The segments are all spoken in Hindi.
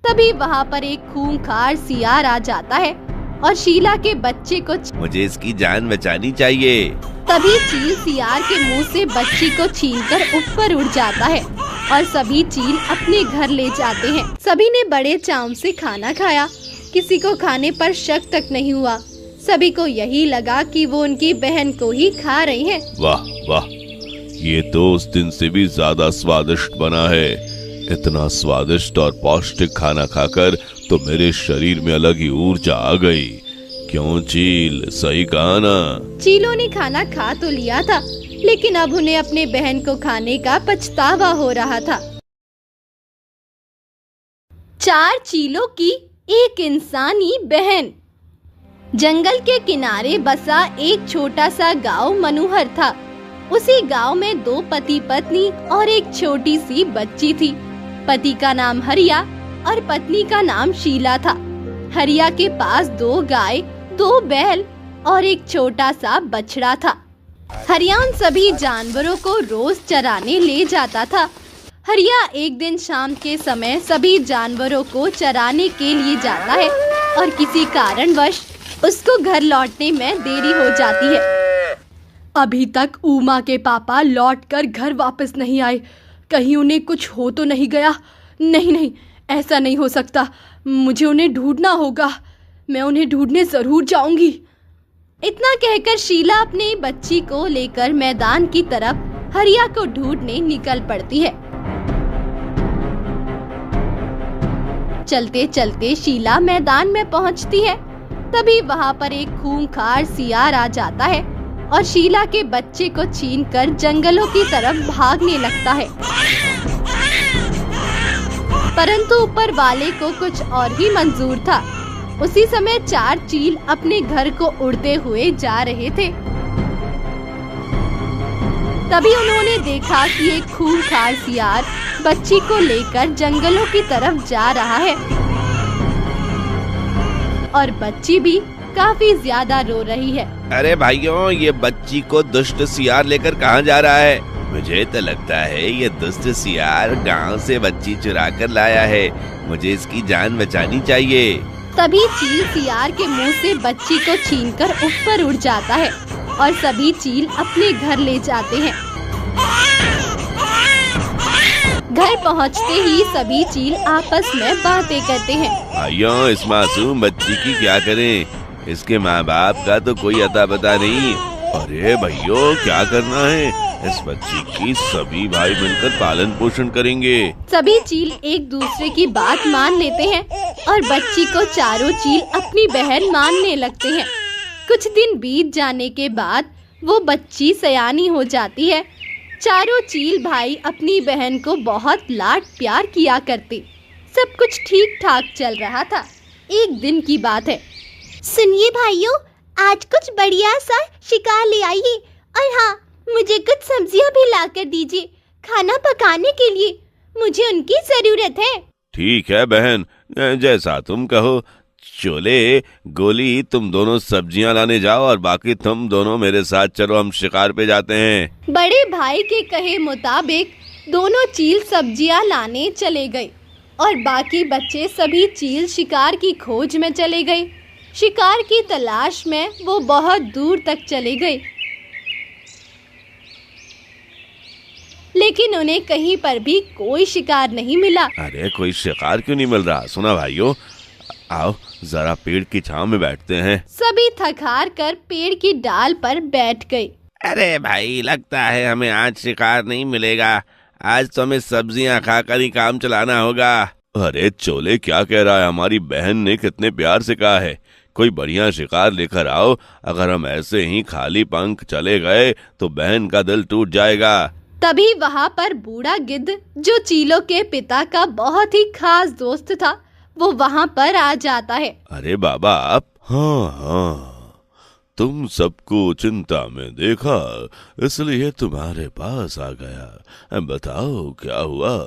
तभी वहाँ पर एक खूंखार सियार आ जाता है और शीला के बच्चे को मुझे इसकी जान बचानी चाहिए। तभी चील सियार के मुंह से बच्ची को छीनकर ऊपर उड़ जाता है और सभी चील अपने घर ले जाते हैं। सभी ने बड़े चाव से खाना खाया, किसी को खाने पर शक तक नहीं हुआ। सभी को यही लगा कि वो उनकी बहन को ही खा रही हैं। वाह वाह, ये तो उस दिन से भी ज्यादा स्वादिष्ट बना है। इतना स्वादिष्ट और पौष्टिक खाना खाकर तो मेरे शरीर में अलग ही ऊर्जा आ गई। क्यों चील, सही कहा ना? चीलों ने खाना खा तो लिया था, लेकिन अब उन्हें अपने बहन को खाने का पछतावा हो रहा था। 4 चीलों की एक इंसानी बहन। जंगल के किनारे बसा एक छोटा सा गांव मनोहर था। उसी गांव में 2 पति पत्नी और एक छोटी सी बच्ची थी। पति का नाम हरिया और पत्नी का नाम शीला था। हरिया के पास 2 गाय, 2 बैल और एक छोटा सा बछड़ा था। हरिया उन सभी जानवरों को रोज चराने ले जाता था। हरिया एक दिन शाम के समय सभी जानवरों को चराने के लिए जाता है और किसी कारणवश उसको घर लौटने में देरी हो जाती है। अभी तक उमा के पापा लौटकर घर वापस नहीं आए। कहीं उन्हें कुछ हो तो नहीं गया? नहीं, ऐसा नहीं हो सकता। मुझे उन्हें ढूंढना होगा। मैं उन्हें ढूंढने जरूर जाऊंगी। इतना कहकर शीला अपनी बच्ची को लेकर मैदान की तरफ हरिया को ढूंढने निकल पड़ती है। चलते चलते शीला मैदान में पहुंचती है। तभी वहाँ पर एक खूंखार सियार आ जाता है और शीला के बच्चे को छीनकर जंगलों की तरफ भागने लगता है। परंतु ऊपर वाले को कुछ और ही मंजूर था। उसी समय 4 चील अपने घर को उड़ते हुए जा रहे थे। तभी उन्होंने देखा कि एक खूंखार सियार बच्ची को लेकर जंगलों की तरफ जा रहा है और बच्ची भी काफी ज्यादा रो रही है। अरे भाइयों, ये बच्ची को दुष्ट सियार लेकर कहाँ जा रहा है? मुझे तो लगता है ये दुष्ट सियार गांव से बच्ची चुरा कर लाया है। मुझे इसकी जान बचानी चाहिए। तभी चील सियार के मुंह से बच्ची को छीनकर ऊपर उड़ जाता है और सभी चील अपने घर ले जाते हैं। घर पहुंचते ही सभी चील आपस में बातें करते हैं। भाइयों, इस मासूम बच्ची की क्या करें? इसके माँ बाप का तो कोई अता पता नहीं। अरे भैया, क्या करना है? इस बच्ची की सभी भाई मिलकर पालन पोषण करेंगे। सभी चील एक दूसरे की बात मान लेते हैं और बच्ची को चारों चील अपनी बहन मानने लगते हैं। कुछ दिन बीत जाने के बाद वो बच्ची सयानी हो जाती है। चारों चील भाई अपनी बहन को बहुत लाड प्यार किया करते। सब कुछ ठीक ठाक चल रहा था। एक दिन की बात है। सुनिए भाइयों, आज कुछ बढ़िया सा शिकार ले आइए और हाँ, मुझे कुछ सब्जियां भी ला कर दीजिए खाना पकाने के लिए। मुझे उनकी जरूरत है। ठीक है बहन, जैसा तुम कहो। चोले, गोली, तुम दोनों सब्जियां लाने जाओ और बाकी तुम दोनों मेरे साथ चलो, हम शिकार पे जाते हैं। बड़े भाई के कहे मुताबिक दोनों चील सब्जियां लाने चले गए और बाकी बच्चे सभी चील शिकार की खोज में चले गए। शिकार की तलाश में वो बहुत दूर तक चले गए, लेकिन उन्हें कहीं पर भी कोई शिकार नहीं मिला। अरे कोई शिकार क्यों नहीं मिल रहा? सुना भाइयों, आओ जरा पेड़ की छांव में बैठते हैं। सभी थक हार कर पेड़ की डाल पर बैठ गए। अरे भाई, लगता है हमें आज शिकार नहीं मिलेगा। आज तो हमें सब्जियां खाकर ही काम चलाना होगा। अरे चोले, क्या कह रहा है? हमारी बहन ने कितने प्यार से कहा है कोई बढ़िया शिकार लेकर आओ। अगर हम ऐसे ही खाली पंख चले गए तो बहन का दिल टूट जाएगा। तभी वहाँ पर बूढ़ा गिद्ध, जो चीलों के पिता का बहुत ही खास दोस्त था, वो वहाँ पर आ जाता है। अरे बाबा आप? हाँ, तुम सबको चिंता में देखा, इसलिए तुम्हारे पास आ गया। बताओ क्या हुआ?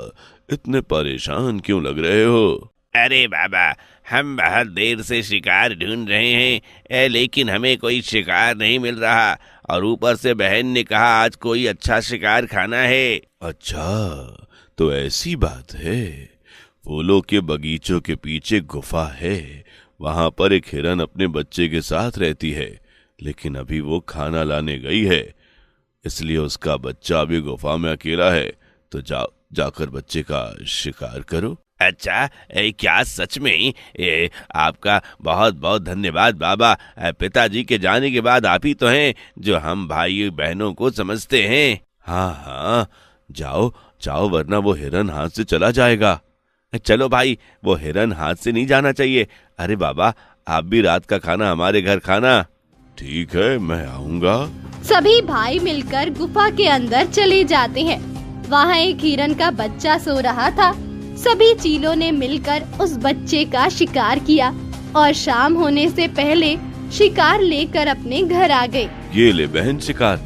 इतने परेशान क्यों लग रहे हो? अरे बाबा, हम बहुत देर से शिकार ढूंढ रहे हैं, लेकिन हमें कोई शिकार नहीं मिल रहा और ऊपर से बहन ने कहा आज कोई अच्छा शिकार खाना है। अच्छा, तो ऐसी बात है। फूलों के बगीचों के पीछे गुफा है, वहां पर एक हिरन अपने बच्चे के साथ रहती है, लेकिन अभी वो खाना लाने गई है, इसलिए उसका बच्चा अभी गुफा में अकेला है। तो जाकर बच्चे का शिकार करो। अच्छा, क्या सच में? आपका बहुत बहुत धन्यवाद बाबा। पिताजी के जाने के बाद आप ही तो हैं जो हम भाई बहनों को समझते हैं। हाँ हाँ, जाओ जाओ, वरना वो हिरन हाथ से चला जाएगा। चलो भाई, वो हिरन हाथ से नहीं जाना चाहिए। अरे बाबा, आप भी रात का खाना हमारे घर खाना। ठीक है, मैं आऊंगा। सभी भाई मिलकर गुफा के अंदर चले जाते हैं। वहाँ एक हिरन का बच्चा सो रहा था। सभी चीलों ने मिलकर उस बच्चे का शिकार किया और शाम होने से पहले शिकार लेकर अपने घर आ गए। ये ले बहन शिकार,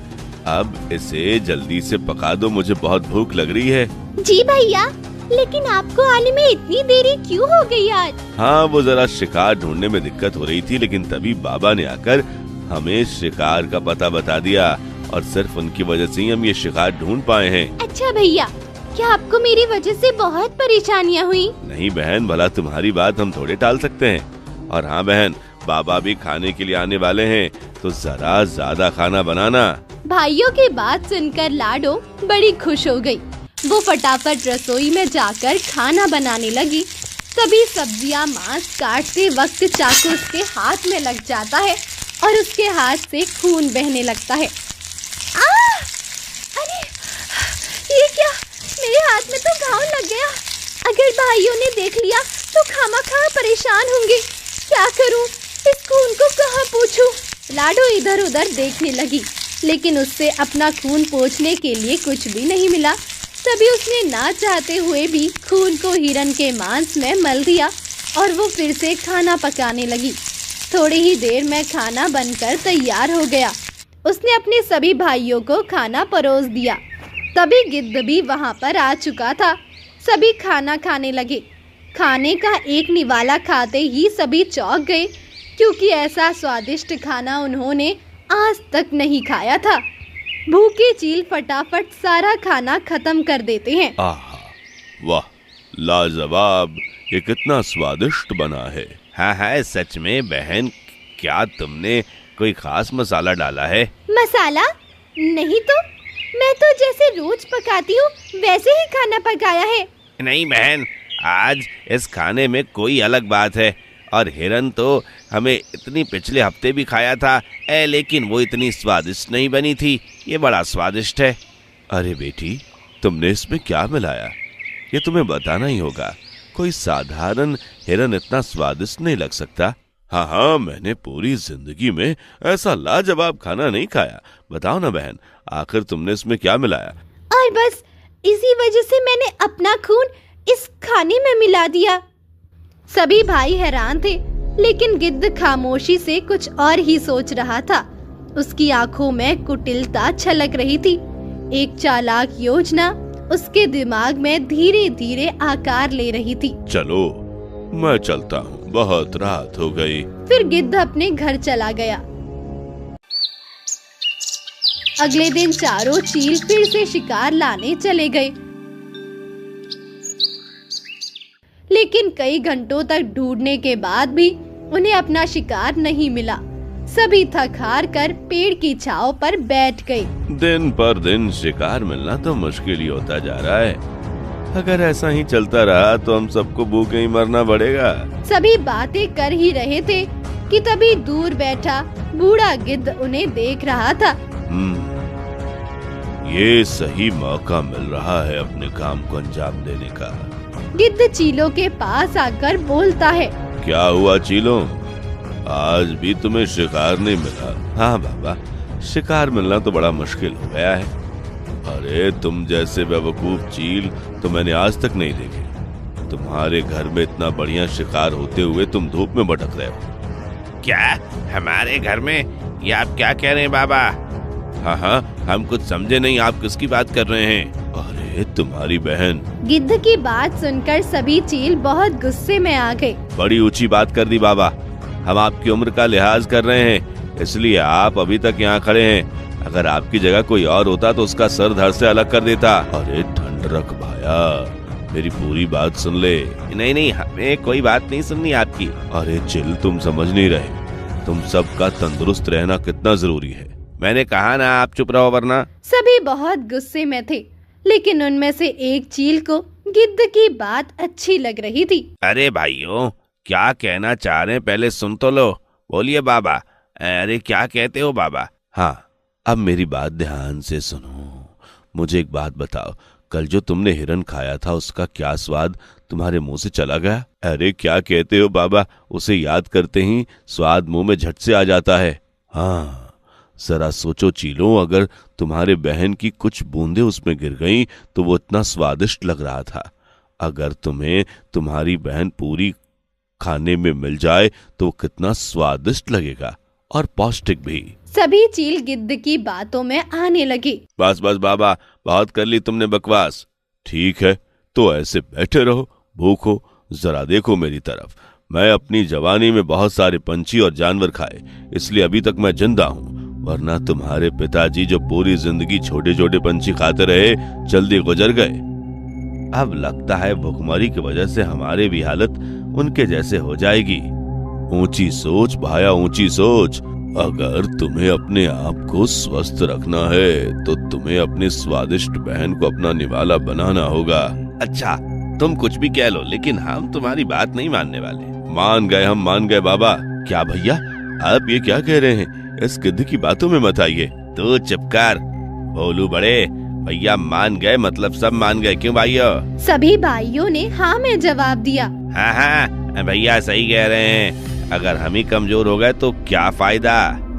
अब इसे जल्दी से पका दो, मुझे बहुत भूख लग रही है। जी भैया, लेकिन आपको आने में इतनी देरी क्यों हो गई आज? हाँ, वो जरा शिकार ढूंढने में दिक्कत हो रही थी, लेकिन तभी बाबा ने आकर हमें शिकार का पता बता दिया और सिर्फ उनकी वजह से ही हम ये शिकार ढूंढ पाए हैं। अच्छा भैया, क्या आपको मेरी वजह से बहुत परेशानियाँ हुई? नहीं बहन, भला तुम्हारी बात हम थोड़े टाल सकते हैं। और हाँ बहन, बाबा भी खाने के लिए आने वाले हैं, तो जरा ज्यादा खाना बनाना। भाइयों की बात सुनकर लाडो बड़ी खुश हो गई। वो फटाफट रसोई में जाकर खाना बनाने लगी। तभी सब्जियां मांस काटते वक्त चाकू उसके हाथ में लग जाता है और उसके हाथ से खून बहने लगता है। अरे ये क्या, मेरे हाथ में तो घाव लग गया। अगर भाइयों ने देख लिया तो खामखा परेशान होंगे। क्या करूं, इस खून को कहाँ पूछूं? लाडो इधर उधर देखने लगी, लेकिन उससे अपना खून पोंछने के लिए कुछ भी नहीं मिला। तभी उसने ना चाहते हुए भी खून को हिरन के मांस में मल दिया और वो फिर से खाना पकाने लगी। थोड़ी ही देर में खाना बनकर तैयार हो गया। उसने अपने सभी भाइयों को खाना परोस दिया। तभी गिद्ध भी वहाँ पर आ चुका था। सभी खाना खाने लगे। खाने का एक निवाला खाते ही सभी चौंक गए, क्योंकि ऐसा स्वादिष्ट खाना उन्होंने आज तक नहीं खाया था। भूखे चील फटाफट सारा खाना खत्म कर देते हैं। आहा, वाह, लाजवाब, ये कितना स्वादिष्ट बना है। हाँ हाँ, सच में बहन, क्या तुमने कोई खास मसाला डाला है? मसाला? नहीं तो, मैं तो जैसे रोज पकाती हूँ वैसे ही खाना पकाया है। नहीं बहन, आज इस खाने में कोई अलग बात है। और हिरन तो हमें इतनी पिछले हफ्ते भी खाया था, लेकिन वो इतनी स्वादिष्ट नहीं बनी थी। ये बड़ा स्वादिष्ट है। अरे बेटी, तुमने इसमें क्या मिलाया? ये तुम्हें बताना ही होगा। कोई साधारण हिरन इतना स्वादिष्ट नहीं लग सकता। हाँ हाँ, मैंने पूरी जिंदगी में ऐसा लाजवाब खाना नहीं खाया। बताओ ना बहन, आखिर तुमने इसमें क्या मिलाया? और बस इसी वजह से मैंने अपना खून इस खाने में मिला दिया। सभी भाई हैरान थे, लेकिन गिद्ध खामोशी से कुछ और ही सोच रहा था। उसकी आंखों में कुटिलता छलक रही थी। एक चालाक योजना उसके दिमाग में धीरे धीरे आकार ले रही थी। चलो, मैं चलता हूँ, बहुत रात हो गई। फिर गिद्ध अपने घर चला गया। अगले दिन चारों चील फिर से शिकार लाने चले गए, लेकिन कई घंटों तक ढूंढने के बाद भी उन्हें अपना शिकार नहीं मिला। सभी थक हार कर पेड़ की छांव पर बैठ गए। दिन पर दिन शिकार मिलना तो मुश्किल ही होता जा रहा है। अगर ऐसा ही चलता रहा तो हम सबको भूखे ही मरना पड़ेगा। सभी बातें कर ही रहे थे कि तभी दूर बैठा बूढ़ा गिद्ध उन्हें देख रहा था। ये सही मौका मिल रहा है अपने काम को अंजाम देने का। गिद्ध चीलों के पास आकर बोलता है। क्या हुआ चीलों, आज भी तुम्हें शिकार नहीं मिला? हाँ बाबा, शिकार मिलना तो बड़ा मुश्किल हो गया है। अरे तुम जैसे बेवकूफ चील तो मैंने आज तक नहीं देखे। तुम्हारे घर में इतना बढ़िया शिकार होते हुए तुम धूप में भटक रहे हो। क्या हमारे घर में? ये आप क्या कह रहे हैं बाबा? हाँ हाँ, हम कुछ समझे नहीं, आप किसकी बात कर रहे हैं? अरे तुम्हारी बहन। गिद्ध की बात सुनकर सभी चील बहुत गुस्से में आ गए। बड़ी ऊंची बात कर दी बाबा, हम आपकी उम्र का लिहाज कर रहे हैं, इसलिए आप अभी तक यहाँ खड़े हैं। अगर आपकी जगह कोई और होता तो उसका सर धड़ से अलग कर देता। अरे ठंड रख भाया, मेरी पूरी बात सुन ले। नहीं नहीं, हमें कोई बात नहीं सुननी आपकी। अरे चिल, तुम समझ नहीं रहे। तुम सबका तंदुरुस्त रहना कितना जरूरी है। मैंने कहा ना आप चुप रहो वरना। सभी बहुत गुस्से में थे, लेकिन उनमें से एक चील को गिद्ध की बात अच्छी लग रही थी। अरे भाइयों, क्या कहना चाह रहे हैं पहले सुन तो लो। बोलिए बाबा। अरे क्या कहते हो बाबा? हाँ, अब मेरी बात ध्यान से सुनो। मुझे एक बात बताओ, कल जो तुमने हिरन खाया था उसका क्या स्वाद तुम्हारे मुंह से चला गया? अरे क्या कहते हो बाबा? उसे याद करते ही स्वाद मुंह में झट से आ जाता है। हाँ, जरा सोचो चीलों, अगर तुम्हारे बहन की कुछ बूंदें उसमें गिर गईं तो वो इतना स्वादिष्ट लग रहा था। अगर तुम्हें तुम्हारी बहन पूरी खाने में मिल जाए तो वो कितना स्वादिष्ट लगेगा और पौष्टिक भी। सभी चील गिद्ध की बातों में आने लगे। बस बस बाबा, बहुत कर ली तुमने बकवास। ठीक है, तो ऐसे बैठे रहो, भूखो। जरा देखो मेरी तरफ। मैं अपनी जवानी में बहुत सारे पंछी और जानवर खाए, इसलिए अभी तक मैं जिंदा हूँ। वरना तुम्हारे पिताजी जो पूरी जिंदगी छोटे छोटे पंछी खाते रहे, जल्दी गुजर गए। अब लगता है भुखमरी की वजह से हमारी भी हालत उनके जैसे हो जाएगी। ऊंची सोच भाया, ऊंची सोच। अगर तुम्हें अपने आप को स्वस्थ रखना है तो तुम्हें अपनी स्वादिष्ट बहन को अपना निवाला बनाना होगा। अच्छा, तुम कुछ भी कह लो, लेकिन हम तुम्हारी बात नहीं मानने वाले। मान गए, हम मान गए बाबा। क्या भैया, आप ये क्या कह रहे हैं? इस गिद्ध की बातों में मत आइए। तू चुप कर भोलू बड़े। भैया मान गए मतलब सब मान गए, क्यों भाइयों? सभी भाइयों ने हाँ में जवाब दिया। हाँ हाँ, भैया सही कह रहे हैं। अगर हम ही कमजोर हो गए तो क्या फायदा।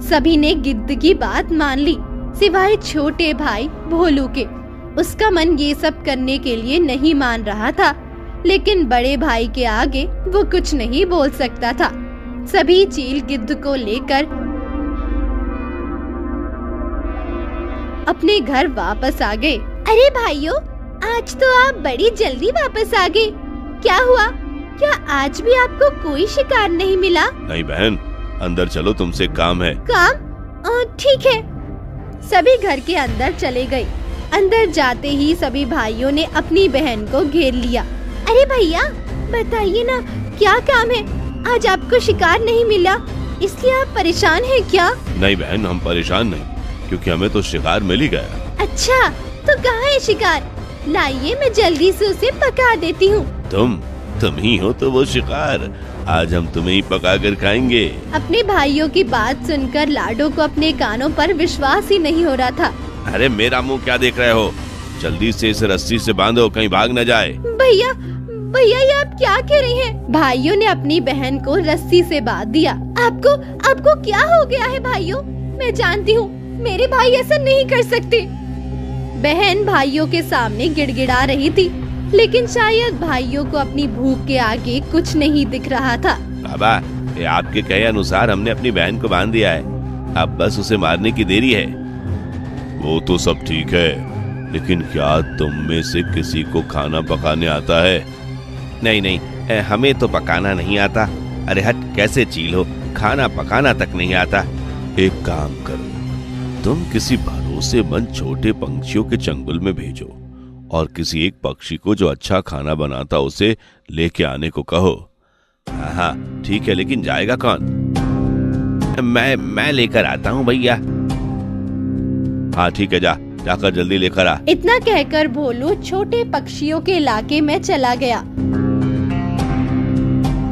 सभी ने गिद्ध की बात मान ली, सिवाय छोटे भाई भोलू के। उसका मन ये सब करने के लिए नहीं मान रहा था, लेकिन बड़े भाई के आगे वो कुछ नहीं बोल सकता था। सभी चील गिद्ध को लेकर अपने घर वापस आ गए। अरे भाइयों, आज तो आप बड़ी जल्दी वापस आ गए। क्या हुआ? क्या आज भी आपको कोई शिकार नहीं मिला? नहीं बहन, अंदर चलो, तुमसे काम है। काम? ठीक है। सभी घर के अंदर चले गए। अंदर जाते ही सभी भाइयों ने अपनी बहन को घेर लिया। अरे भैया, बताइए ना, क्या काम है? आज आपको शिकार नहीं मिला, इसलिए आप परेशान हैं क्या? नहीं बहन, हम परेशान नहीं, क्योंकि हमें तो शिकार मिल ही गया। अच्छा, तो कहाँ है शिकार? लाइए, मैं जल्दी से उसे पका देती हूँ। तुम ही हो तो वो शिकार। आज हम तुम्हें ही पका कर खाएंगे। अपने भाइयों की बात सुनकर लाडो को अपने कानों पर विश्वास ही नहीं हो रहा था। अरे मेरा मुंह क्या देख रहे हो? जल्दी से इसे रस्सी से बांधो, कहीं भाग न जाए। भैया, ये आप क्या कह रही हैं? भाइयों ने अपनी बहन को रस्सी से बांध दिया। आपको क्या हो गया है भाइयों? मैं जानती हूँ, मेरे भाई ऐसा नहीं कर सकते। बहन भाइयों के सामने गिड़गिड़ा रही थी, लेकिन शायद भाइयों को अपनी भूख के आगे कुछ नहीं दिख रहा था। बाबा, ये आपके कहे अनुसार हमने अपनी बहन को बांध दिया है। अब बस उसे मारने की देरी है। वो तो सब ठीक है, लेकिन क्या तुम में से किसी को खाना पकाने आता है? नहीं, हमें तो पकाना नहीं आता। अरे हट, कैसे चील हो, खाना पकाना तक नहीं आता। एक काम करो, तुम किसी भरोसेमंद छोटे पंछियों के चंगुल में भेजो और किसी एक पक्षी को जो अच्छा खाना बनाता उसे लेके आने को कहो। हाँ ठीक है, लेकिन जाएगा कौन? मैं लेकर आता हूँ भैया। हाँ ठीक है, जाकर जल्दी लेकर आ। इतना कहकर भोलू छोटे पक्षियों के इलाके में चला गया।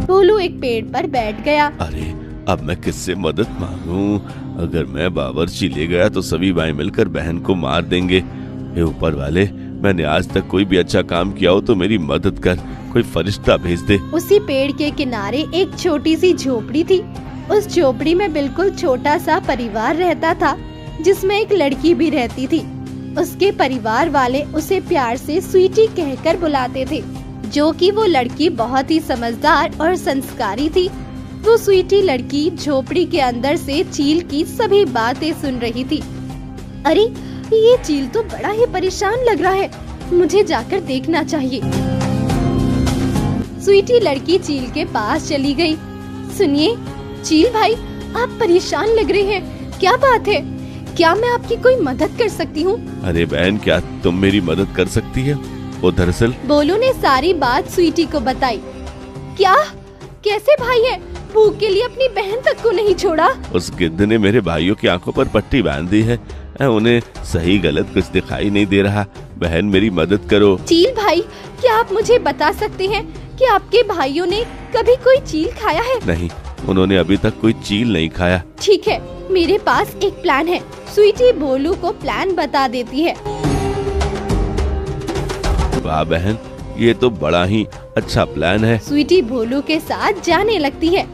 भोलू एक पेड़ पर बैठ गया। अरे अब मैं किससे मदद मांगूं? अगर मैं बावर्ची ले गया तो सभी भाई मिलकर बहन को मार देंगे। हे ऊपर वाले, मैंने आज तक कोई भी अच्छा काम किया हो तो मेरी मदद कर, कोई फरिश्ता भेज दे। उसी पेड़ के किनारे एक छोटी सी झोपड़ी थी। उस झोपड़ी में बिल्कुल छोटा सा परिवार रहता था, जिसमें एक लड़की भी रहती थी। उसके परिवार वाले उसे प्यार से स्वीटी कहकर बुलाते थे, जो कि वो लड़की बहुत ही समझदार और संस्कारी थी। वो स्वीटी लड़की झोपड़ी के अंदर से चील की सभी बातें सुन रही थी। अरे ये चील तो बड़ा ही परेशान लग रहा है, मुझे जाकर देखना चाहिए। स्वीटी लड़की चील के पास चली गई। सुनिए चील भाई, आप परेशान लग रहे हैं, क्या बात है? क्या मैं आपकी कोई मदद कर सकती हूँ? अरे बहन, क्या तुम मेरी मदद कर सकती है? वो दरअसल बोलू ने सारी बात स्वीटी को बताई। क्या? कैसे भाई है? भूख के लिए अपनी बहन तक को नहीं छोड़ा? उस गिद्ध ने मेरे भाइयों की आंखों पर पट्टी बांध दी है। उन्हें सही गलत कुछ दिखाई नहीं दे रहा। बहन मेरी मदद करो। चील भाई, क्या आप मुझे बता सकते हैं कि आपके भाइयों ने कभी कोई चील खाया है? नहीं, उन्होंने अभी तक कोई चील नहीं खाया। ठीक है, मेरे पास एक प्लान है। स्वीटी भोलू को प्लान बता देती है। वाह बहन, ये तो बड़ा ही अच्छा प्लान है। स्वीटी भोलू के साथ जाने लगती है।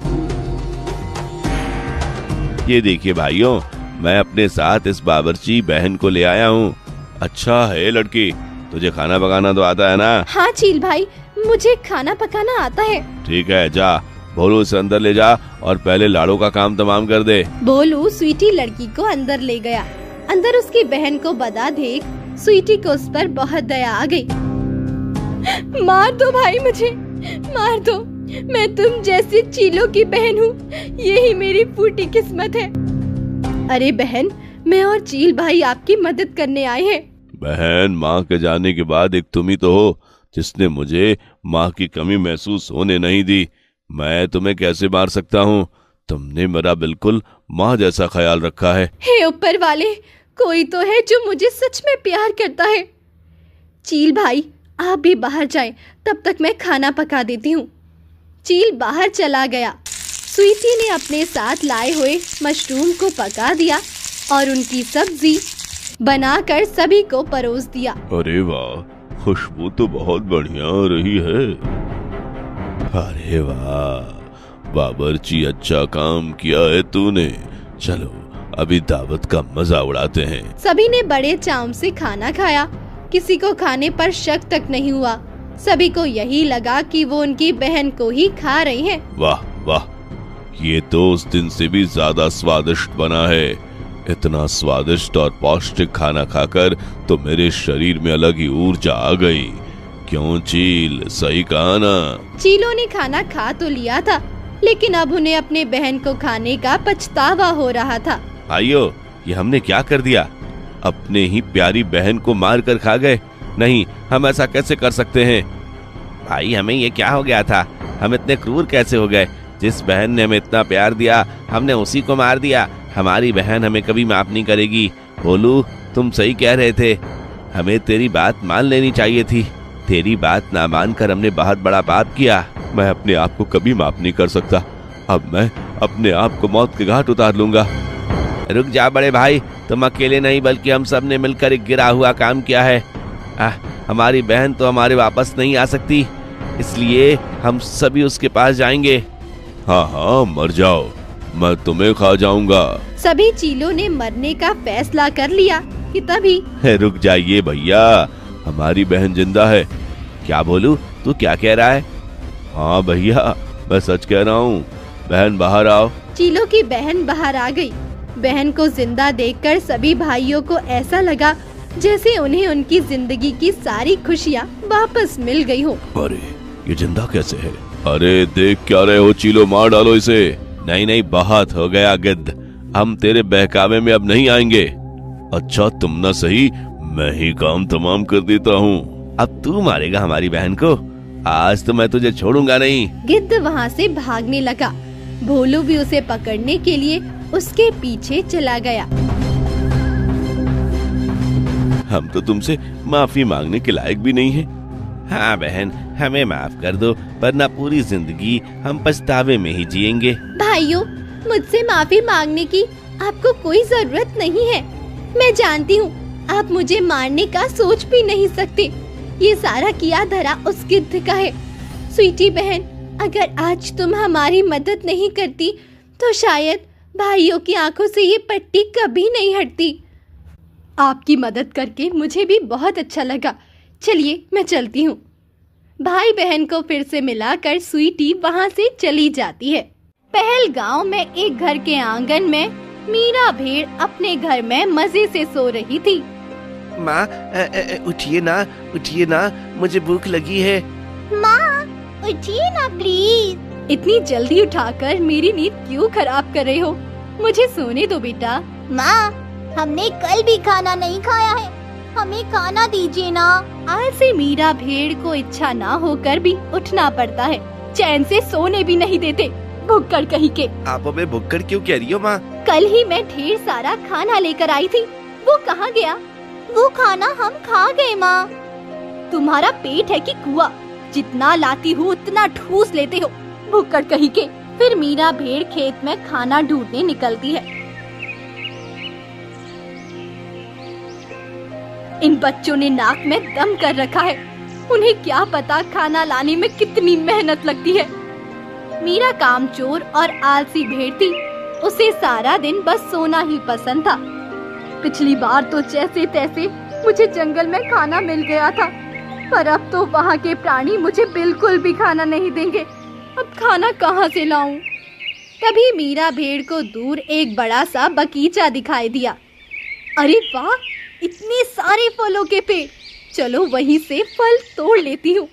ये देखिए भाइयों, मैं अपने साथ इस बावर्ची बहन को ले आया हूँ। अच्छा है लड़की, तुझे खाना पकाना तो आता है ना? हाँ चील भाई, मुझे खाना पकाना आता है। ठीक है, जा भोलू से अंदर ले जा और पहले लाड़ू का काम तमाम कर दे। भोलू स्वीटी लड़की को अंदर ले गया। अंदर उसकी बहन को बदा देख स्वीटी को उस पर बहुत दया आ गई। मार दो भाई, मुझे मार दो। मैं तुम जैसी चीलों की बहन हूँ, यही मेरी फूटी किस्मत है। अरे बहन, मैं और चील भाई आपकी मदद करने आए हैं। बहन, माँ के जाने के बाद एक तुम ही तो हो जिसने मुझे माँ की कमी महसूस होने नहीं दी। मैं तुम्हें कैसे मार सकता हूँ? तुमने मेरा बिल्कुल माँ जैसा ख्याल रखा है। हे ऊपर वाले, कोई तो है जो मुझे सच में प्यार करता है। चील भाई, आप भी बाहर जाएं, तब तक मैं खाना पका देती हूँ। चील बाहर चला गया। स्वीटी ने अपने साथ लाए हुए मशरूम को पका दिया और उनकी सब्जी बनाकर सभी को परोस दिया। अरे वाह, खुशबू तो बहुत बढ़िया रही है। अरे वाह बावर्ची, अच्छा काम किया है तूने। चलो अभी दावत का मजा उड़ाते हैं। सभी ने बड़े चाव से खाना खाया। किसी को खाने पर शक तक नहीं हुआ। सभी को यही लगा कि वो उनकी बहन को ही खा रही हैं। वाह वाह, ये तो उस दिन से भी ज्यादा स्वादिष्ट बना है। इतना स्वादिष्ट और पौष्टिक खाना खाकर तो मेरे शरीर में अलग ही ऊर्जा आ गई। क्यों चील, सही कहा ना? चीलों ने खाना खा तो लिया था, लेकिन अब उन्हें अपने बहन को खाने का पछतावा हो रहा था। भाइयों, ये हमने क्या कर दिया? अपने ही प्यारी बहन को मार कर खा गए। नहीं, हम ऐसा कैसे कर सकते हैं? भाई, हमें ये क्या हो गया था? हम इतने क्रूर कैसे हो गए? जिस बहन ने हमें इतना प्यार दिया, हमने उसी को मार दिया। हमारी बहन हमें कभी माफ नहीं करेगी। भोलू, तुम सही कह रहे थे, हमें तेरी बात मान लेनी चाहिए थी। तेरी बात ना मानकर हमने बहुत बड़ा पाप किया। मैं अपने आप को कभी माफ नहीं कर सकता। अब मैं अपने आप को मौत के घाट उतार लूंगा। रुक जा बड़े भाई, तुम अकेले नहीं बल्कि हम सब ने मिलकर एक गिरा हुआ काम किया है। हमारी बहन तो हमारे वापस नहीं आ सकती, इसलिए हम सभी उसके पास जाएंगे। हाँ हाँ, मर जाओ, मैं तुम्हें खा जाऊंगा। सभी चीलों ने मरने का फैसला कर लिया कि तभी रुक जाइए भैया, हमारी बहन जिंदा है। क्या बोलूं, तू क्या कह रहा है? हाँ भैया, मैं सच कह रहा हूँ। बहन बाहर आओ। चीलों की बहन बाहर आ गई। बहन को जिंदा देखकर सभी भाइयों को ऐसा लगा जैसे उन्हें उनकी जिंदगी की सारी खुशियाँ वापस मिल गई हो। अरे ये जिंदा कैसे है? अरे देख क्या रहे हो चीलो, मार डालो इसे। नहीं नहीं, बहुत हो गया गिद्ध, हम तेरे बहकावे में अब नहीं आएंगे। अच्छा तुम ना सही, मैं ही काम तमाम कर देता हूँ। अब तू मारेगा हमारी बहन को? आज तो मैं तुझे छोड़ूंगा नहीं। गिद्ध वहाँ से भागने लगा। भोलू भी उसे पकड़ने के लिए उसके पीछे चला गया। हम तो तुमसे माफी मांगने के लायक भी नहीं हैं। हाँ बहन, हमें माफ कर दो, वरना पूरी जिंदगी हम पछतावे में ही जिएंगे। भाइयों, मुझसे माफी मांगने की आपको कोई जरूरत नहीं है। मैं जानती हूँ आप मुझे मारने का सोच भी नहीं सकते। ये सारा किया धरा उस गिद्ध का है। स्वीटी बहन, अगर आज तुम हमारी मदद नहीं करती तो शायद भाइयों की आंखों से ये पट्टी कभी नहीं हटती। आपकी मदद करके मुझे भी बहुत अच्छा लगा। चलिए मैं चलती हूँ। भाई बहन को फिर से मिलाकर स्वीटी वहाँ से चली जाती है। पहलगांव में एक घर के आंगन में मीरा भेड़ अपने घर में मजे से सो रही थी। माँ, उठिए ना, मुझे भूख लगी है। माँ, उठिए ना प्लीज। इतनी जल्दी उठाकर मेरी नींद क्यों खराब कर रहे हो? मुझे सोने दो बेटा। माँ, हमने कल भी खाना नहीं खाया है। हमें खाना दीजिए ना। आलसी मीरा भेड़ को इच्छा ना होकर भी उठना पड़ता है। चैन से सोने भी नहीं देते, भुक्कड़ कहीं के। आप हमें भुक्कड़ क्यों कह रही हो माँ? कल ही मैं ढेर सारा खाना लेकर आई थी, वो कहाँ गया? वो खाना हम खा गए माँ। तुम्हारा पेट है कि कुआं? जितना लाती हूँ उतना ठूस लेते हो, भुक्कड़ कहीं के। फिर मीरा भेड़ खेत में खाना ढूंढने निकलती है। इन बच्चों ने नाक में दम कर रखा है, उन्हें क्या पता खाना लाने में कितनी मेहनत लगती है। मीरा कामचोर और आलसी भेड़ थी, उसे सारा दिन बस सोना ही पसंद था। पिछली बार तो जैसे तैसे मुझे जंगल में खाना मिल गया था, पर अब तो वहाँ के प्राणी मुझे बिल्कुल भी खाना नहीं देंगे। अब खाना कहाँ से लाऊं? तभी मीरा भेड़ को दूर एक बड़ा सा बगीचा दिखाई दिया। अरे वाह, इतने सारे फलों के पेड़, चलो वहीं से फल तोड़ लेती हूँ।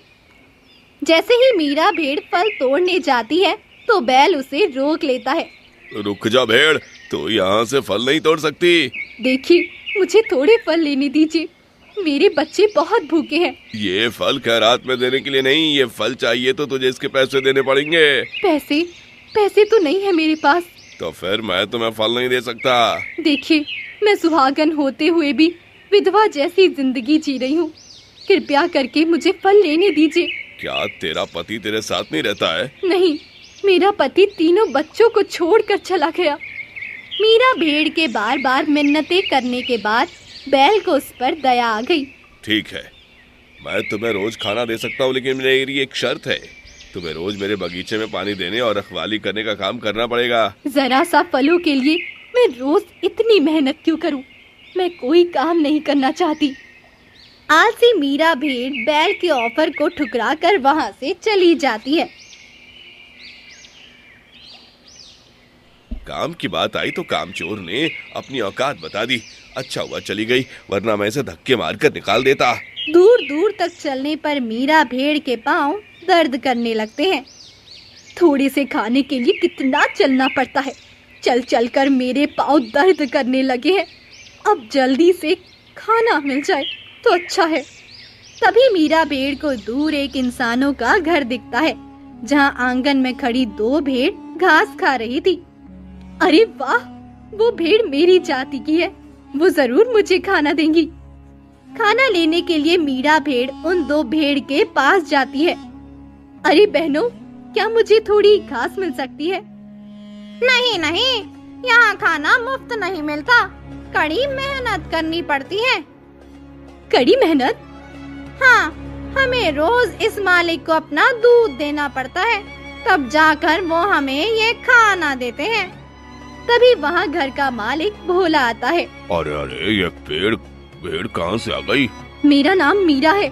जैसे ही मीरा भेड़ फल तोड़ने जाती है तो बैल उसे रोक लेता है। रुक जा भेड़, तो यहाँ से फल नहीं तोड़ सकती। देखिए, मुझे थोड़े फल लेने दीजिए, मेरे बच्चे बहुत भूखे हैं। ये फल खैरात में देने के लिए नहीं, ये फल चाहिए तो तुझे इसके पैसे देने पड़ेंगे। पैसे तो नहीं है मेरे पास। तो फिर मैं तुम्हें फल नहीं दे सकता। देखिए, मैं सुहागन होते हुए भी विधवा जैसी जिंदगी जी रही हूँ, कृपया करके मुझे फल लेने दीजिए। क्या तेरा पति तेरे साथ नहीं रहता है? नहीं, मेरा पति तीनों बच्चों को छोड़कर चला गया। मीरा भेड़ के बार बार मिन्नतें करने के बाद बैल को उस पर दया आ गई। ठीक है, मैं तुम्हें रोज खाना दे सकता हूँ, लेकिन मेरी एक शर्त है, तुम्हें रोज मेरे बगीचे में पानी देने और रखवाली करने का काम करना पड़ेगा। जरा सा फलों के लिए मैं रोज इतनी मेहनत क्यों करूं? मैं कोई काम नहीं करना चाहती। आलसी मीरा भेड़ बैल के ऑफर को ठुकरा कर वहाँ से चली जाती है। काम की बात आई तो कामचोर ने अपनी औकात बता दी। अच्छा हुआ चली गई, वरना मैं इसे धक्के मारकर निकाल देता। दूर दूर तक चलने पर मीरा भेड़ के पांव दर्द करने लगते हैं। थोड़े से खाने के लिए कितना चलना पड़ता है, चल चल कर मेरे पांव दर्द करने लगे हैं। अब जल्दी से खाना मिल जाए तो अच्छा है। तभी मीरा भेड़ को दूर एक इंसानों का घर दिखता है, जहाँ आंगन में खड़ी दो भेड़ घास खा रही थी। अरे वाह, वो भेड़ मेरी जाति की है, वो जरूर मुझे खाना देंगी। खाना लेने के लिए मीरा भेड़ उन दो भेड़ के पास जाती है। अरे बहनों, क्या मुझे थोड़ी घास मिल सकती है? नहीं नहीं, यहाँ खाना मुफ्त नहीं मिलता, कड़ी मेहनत करनी पड़ती है। कड़ी मेहनत? हाँ, हमें रोज इस मालिक को अपना दूध देना पड़ता है, तब जाकर वो हमें ये खाना देते हैं। तभी वहाँ घर का मालिक भोला आता है। अरे अरे, ये भेड़ कहाँ से आ गई? मेरा नाम मीरा है,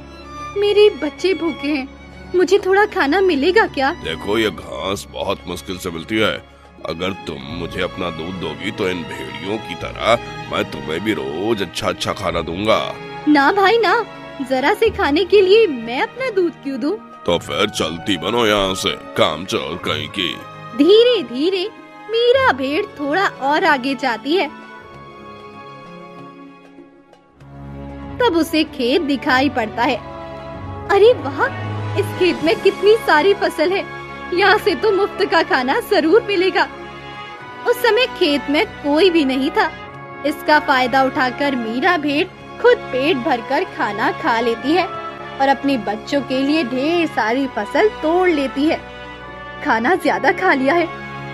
मेरे बच्चे भूखे हैं, मुझे थोड़ा खाना मिलेगा क्या? देखो, ये घास बहुत मुश्किल से मिलती है, अगर तुम मुझे अपना दूध दोगी तो इन भेड़ियों की तरह मैं तुम्हें भी रोज अच्छा खाना दूंगा। ना भाई ना, जरा से खाने के लिए मैं अपना दूध क्यों दूं? तो फिर चलती बनो यहाँ से, कामचोर कहीं की। धीरे धीरे मीरा भेड़ थोड़ा और आगे जाती है, तब उसे खेत दिखाई पड़ता है। अरे वाह, इस खेत में कितनी सारी फसल है, यहाँ से तो मुफ्त का खाना जरूर मिलेगा। उस समय खेत में कोई भी नहीं था। इसका फायदा उठाकर मीरा भेड़ खुद पेट भरकर खाना खा लेती है और अपने बच्चों के लिए ढेर सारी फसल तोड़ लेती है। खाना ज्यादा खा लिया है,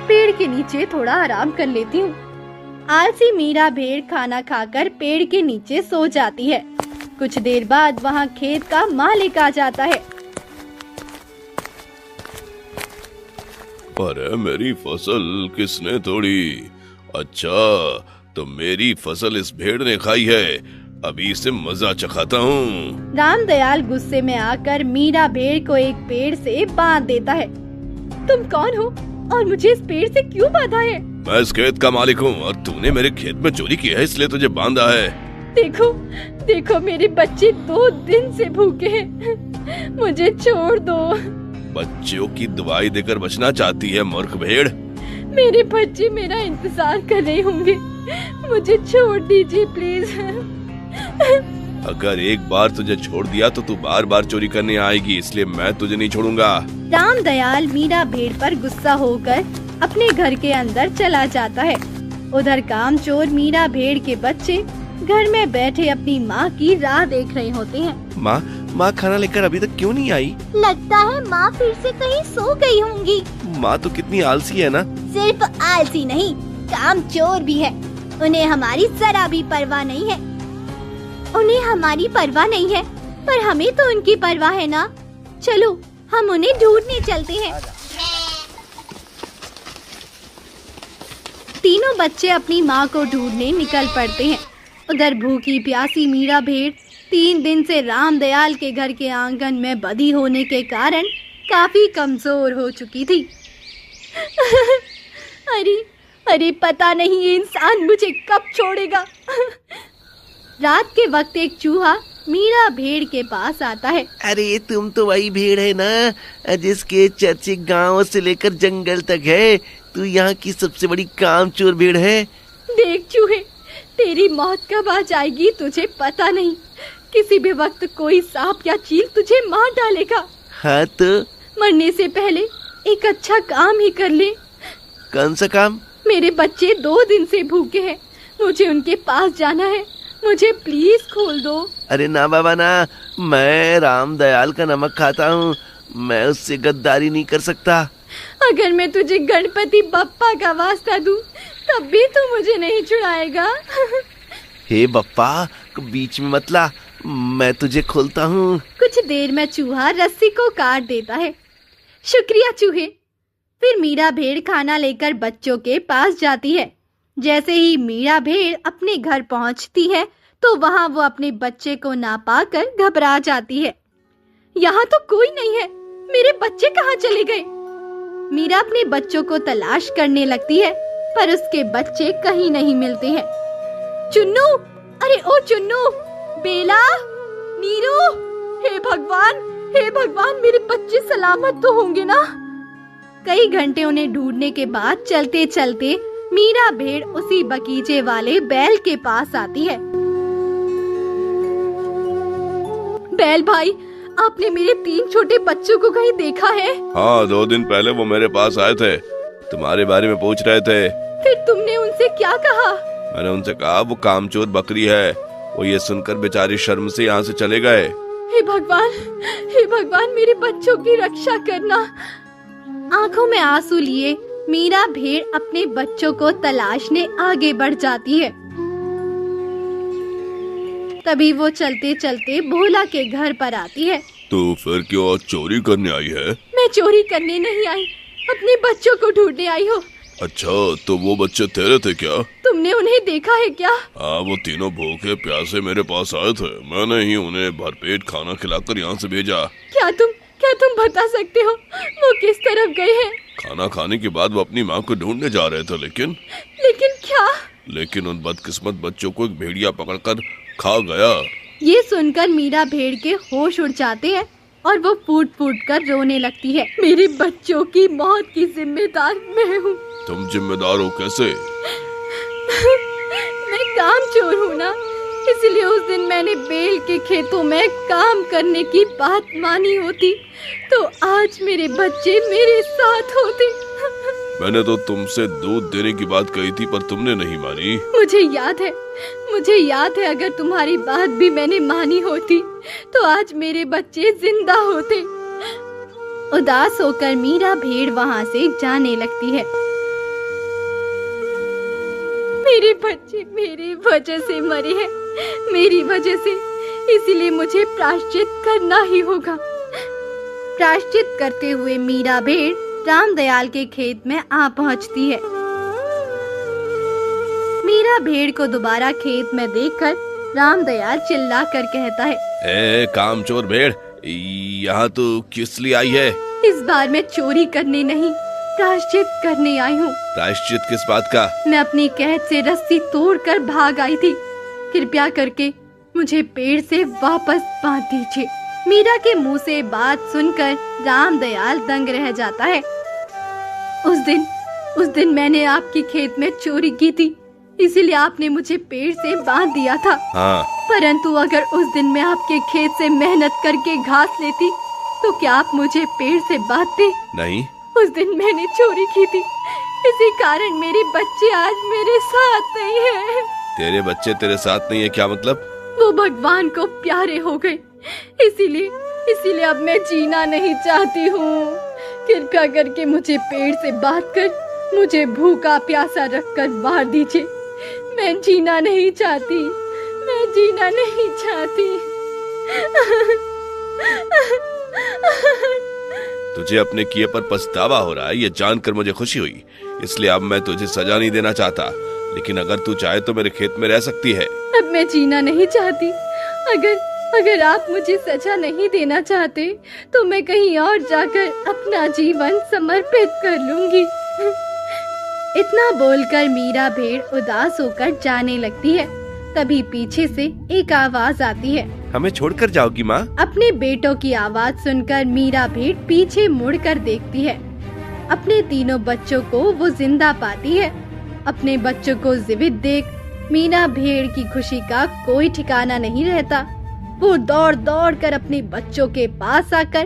पेड़ के नीचे थोड़ा आराम कर लेती हूँ। आलसी मीरा भेड़ खाना खाकर पेड़ के नीचे सो जाती है। कुछ देर बाद वहाँ खेत का मालिक आ जाता है। अरे, मेरी फसल किसने तोड़ी? अच्छा, तो मेरी फसल इस भेड़ ने खाई है, अभी इसे मजा चखाता हूँ। रामदयाल गुस्से में आकर मीरा भेड़ को एक पेड़ से बांध देता है। तुम कौन हो और मुझे इस पेड़ से क्यों बांधा है? मैं इस खेत का मालिक हूँ और तूने मेरे खेत में चोरी की है, इसलिए तुझे बांधा है। देखो देखो, मेरे बच्चे 2 दिन से भूखे हैं, मुझे छोड़ दो। बच्चों की दवाई देकर बचना चाहती है मूर्ख भेड़? मेरे बच्चे मेरा इंतजार कर रहे होंगे, मुझे छोड़ दीजिए प्लीज। अगर एक बार तुझे छोड़ दिया तो तू बार बार चोरी करने आएगी, इसलिए मैं तुझे नहीं छोड़ूंगा। रामदयाल मीरा भेड़ पर गुस्सा होकर अपने घर के अंदर चला जाता है। उधर कामचोर मीरा भेड़ के बच्चे घर में बैठे अपनी माँ की राह देख रहे होते हैं। माँ खाना लेकर अभी तक क्यों नहीं आई? लगता है माँ फिर से कहीं सो गई होंगी। माँ तो कितनी आलसी है ना। सिर्फ आलसी नहीं, कामचोर भी है। उन्हें हमारी जरा भी परवाह नहीं है। उन्हें हमारी परवाह नहीं है, पर हमें तो उनकी परवाह है ना। चलो हम उन्हें ढूंढने चलते हैं। तीनों बच्चे अपनी माँ को ढूंढने निकल पड़ते हैं। उधर भूखी प्यासी मीरा भेड़ 3 दिन से रामदयाल के घर के आंगन में बंधी होने के कारण काफी कमजोर हो चुकी थी। अरे पता नहीं ये इंसान मुझे कब छोड़ेगा। रात के वक्त एक चूहा मीरा भेड़ के पास आता है। अरे तुम तो वही भेड़ है ना जिसके चर्चे गांव से लेकर जंगल तक है। तू यहाँ की सबसे बड़ी कामचोर भेड़ है। देख चूहे, तेरी मौत कब आ जाएगी तुझे पता नहीं। किसी भी वक्त कोई सांप या चील तुझे मार डालेगा। हाँ तो मरने से पहले एक अच्छा काम ही कर ले। कौन सा काम? मेरे बच्चे 2 दिन से भूखे हैं, मुझे उनके पास जाना है। मुझे प्लीज खोल दो। अरे ना बाबा ना, मैं रामदयाल का नमक खाता हूँ, मैं उससे गद्दारी नहीं कर सकता। अगर मैं तुझे गणपति बप्पा का वास्ता दूं, तब भी तू मुझे नहीं छुड़ाएगा। हे बप्पा, बीच में मत ला, मैं तुझे खोलता हूँ। कुछ देर में चूहा रस्सी को काट देता है। शुक्रिया चूहे। फिर मीरा भेड़ खाना लेकर बच्चों के पास जाती है। जैसे ही मीरा भेड़ अपने घर पहुंचती है तो वहां वो अपने बच्चे को ना पाकर घबरा जाती है। यहाँ तो कोई नहीं है, मेरे बच्चे कहाँ चले गए? मीरा अपने बच्चों को तलाश करने लगती है, पर उसके बच्चे कहीं नहीं मिलते हैं। चुन्नू, अरे ओ चुन्नू, बेला, नीरू, हे भगवान मेरे बच्चे सलामत तो होंगे ना? कई घंटे उन्हें ढूंढने के बाद चलते चलते मीरा भेड़ उसी बगीचे वाले बैल के पास आती है। बैल भाई, आपने मेरे 3 छोटे बच्चों को कहीं देखा है? हाँ, 2 दिन पहले वो मेरे पास आए थे, तुम्हारे बारे में पूछ रहे थे। फिर तुमने उनसे क्या कहा? मैंने उनसे कहा वो कामचोर बकरी है। वो ये सुनकर बेचारी शर्म से यहाँ से चले गए। हे भगवान मेरे बच्चों की रक्षा करना। आंखों में आंसू लिए मीरा भेड़ अपने बच्चों को तलाशने आगे बढ़ जाती है। तभी वो चलते चलते भोला के घर पर आती है। तो फिर क्यों आज चोरी करने आई है? मैं चोरी करने नहीं आई, अपने बच्चों को ढूंढने आई हूँ। अच्छा, तो वो बच्चे तेरे थे क्या? तुमने उन्हें देखा है क्या? हाँ, वो तीनों भूखे प्यासे मेरे पास आए थे। मैंने ही उन्हें भरपेट खाना खिलाकर यहाँ से भेजा। क्या तुम बता सकते हो वो किस तरफ गए हैं? खाना खाने के बाद वो अपनी माँ को ढूंढने जा रहे थे, लेकिन क्या? लेकिन उन बदकिस्मत बच्चों को एक भेड़िया पकड़कर खा गया। ये सुनकर मीरा भेड़ के होश उड़ जाते हैं और वो फूट फूट कर रोने लगती है। मेरे बच्चों की मौत की जिम्मेदार मैं हूँ। तुम जिम्मेदार हो कैसे? मैं कामचोर हूँ ना, इसलिए उस दिन मैंने बेल के खेतों में काम करने की बात मानी होती तो आज मेरे बच्चे मेरे साथ होते। मैंने तो तुमसे दूध देने की बात कही थी, पर तुमने नहीं मानी। मुझे याद है अगर तुम्हारी बात भी मैंने मानी होती तो आज मेरे बच्चे जिंदा होते। उदास होकर मीरा भेड़ वहाँ से जाने लगती है। मेरे बच्चे मेरी वजह से मरे हैं, मेरी वजह से, इसीलिए मुझे प्रायश्चित करना ही होगा। प्रायश्चित करते हुए मीरा भेड़ रामदयाल के खेत में आ पहुंचती है। मीरा भेड़ को दोबारा खेत में देखकर रामदयाल चिल्ला कर कहता है, ए कामचोर भेड़, यहाँ तो किस लिए आई है? इस बार मैं चोरी करने नहीं, प्रायश्चित करने आई हूँ। प्रायश्चित किस बात का? मैं अपनी कैद से रस्सी तोड़कर भाग आई थी, कृपया करके मुझे पेड़ से वापस बांध दीजिए। मीरा के मुंह से बात सुनकर रामदयाल दंग रह जाता है। उस दिन मैंने आपकी खेत में चोरी की थी, इसीलिए आपने मुझे पेड़ से बांध दिया था। हाँ, परंतु अगर उस दिन मैं आपके खेत से मेहनत करके घास लेती तो क्या आप मुझे पेड़ से बांधते? नहीं। उस दिन मैंने चोरी की थी, इसी कारण मेरे बच्चे आज मेरे साथ नहीं है। तेरे बच्चे तेरे साथ नहीं है क्या मतलब? वो भगवान को प्यारे हो गए, इसीलिए अब मैं जीना नहीं चाहती हूँ। कृपा करके मुझे पेड़ से बांधकर मुझे भूखा प्यासा रखकर मार दीजिए। मैं जीना नहीं चाहती, मैं जीना नहीं चाहती। तुझे अपने किए पर पछतावा हो रहा है, ये जानकर मुझे खुशी हुई। इसलिए अब मैं तुझे सजा नहीं देना चाहता, लेकिन अगर तू चाहे तो मेरे खेत में रह सकती है। अब मैं जीना नहीं चाहती। अगर आप मुझे सजा नहीं देना चाहते तो मैं कहीं और जाकर अपना जीवन समर्पित कर लूंगी। इतना बोलकर मीरा भेड़ उदास होकर जाने लगती है। तभी पीछे से एक आवाज आती है। हमें छोड़कर जाओगी माँ? अपने बेटों की आवाज सुनकर मीरा भेड़ पीछे मुड़कर देखती है। अपने तीनों बच्चों को वो जिंदा पाती है। अपने बच्चों को जीवित देख मीरा भेड़ की खुशी का कोई ठिकाना नहीं रहता। वो दौड़ दौड़ कर अपने बच्चों के पास आकर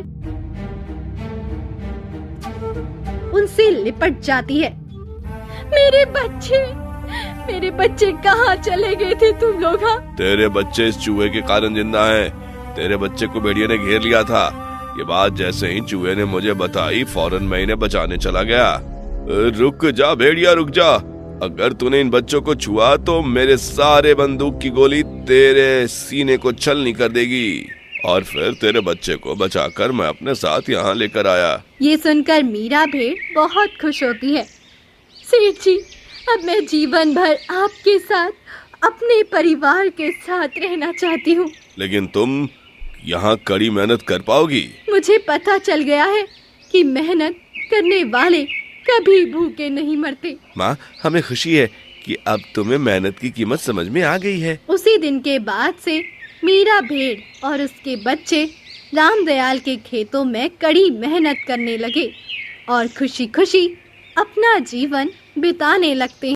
उनसे लिपट जाती है। मेरे बच्चे कहाँ चले गए थे तुम लोग? तेरे बच्चे इस चूहे के कारण जिंदा हैं। तेरे बच्चे को भेड़िए ने घेर लिया था। ये बात जैसे ही चूहे ने मुझे बताई, फौरन मैं इन्हें बचाने चला गया। रुक जा भेड़िया, रुक जा। अगर तूने इन बच्चों को छुआ तो मेरे सारे बंदूक की गोली तेरे सीने को छलनी कर देगी, और फिर तेरे बच्चे को बचाकर मैं अपने साथ यहाँ लेकर आया। ये सुनकर मीरा भेड़ बहुत खुश होती है। सेठ जी, अब मैं जीवन भर आपके साथ, अपने परिवार के साथ रहना चाहती हूँ। लेकिन तुम यहाँ कड़ी मेहनत कर पाओगी? मुझे पता चल गया है कि मेहनत करने वाले कभी भूखे नहीं मरते। माँ, हमें खुशी है कि अब तुम्हें मेहनत की कीमत समझ में आ गई है। उसी दिन के बाद से मीरा भेड़ और उसके बच्चे रामदयाल के खेतों में कड़ी मेहनत करने लगे और खुशी खुशी अपना जीवन बिताने लगते हैं।